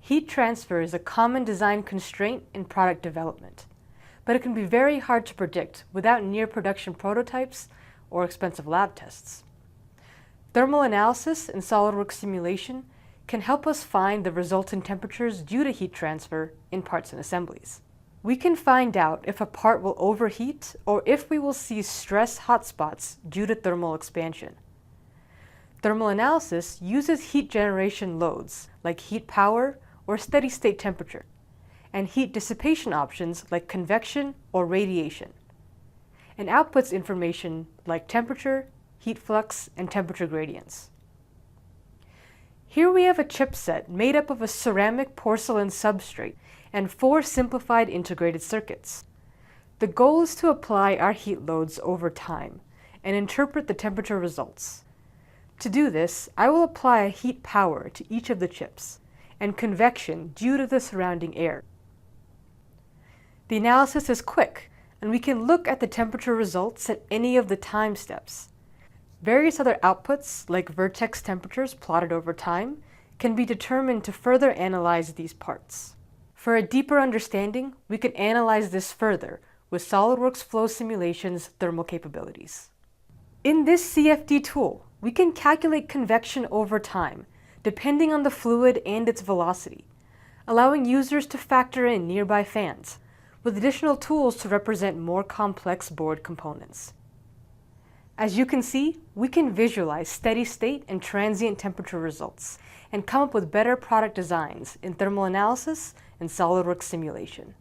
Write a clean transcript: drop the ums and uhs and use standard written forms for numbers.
Heat transfer is a common design constraint in product development, but it can be very hard to predict without near-production prototypes or expensive lab tests. Thermal analysis and SOLIDWORKS simulation can help us find the resultant temperatures due to heat transfer in parts and assemblies. We can find out if a part will overheat or if we will see stress hotspots due to thermal expansion. Thermal analysis uses heat generation loads like heat power or steady state temperature, and heat dissipation options like convection or radiation, and outputs information like temperature, heat flux, and temperature gradients. Here we have a chipset made up of a ceramic porcelain substrate and 4 simplified integrated circuits. The goal is to apply our heat loads over time and interpret the temperature results. To do this, I will apply a heat power to each of the chips and convection due to the surrounding air. The analysis is quick, and we can look at the temperature results at any of the time steps. Various other outputs, like vertex temperatures plotted over time, can be determined to further analyze these parts. For a deeper understanding, we can analyze this further with SOLIDWORKS Flow Simulation's thermal capabilities. In this CFD tool, we can calculate convection over time, depending on the fluid and its velocity, allowing users to factor in nearby fans, with additional tools to represent more complex board components. As you can see, we can visualize steady state and transient temperature results and come up with better product designs in thermal analysis and SOLIDWORKS simulation.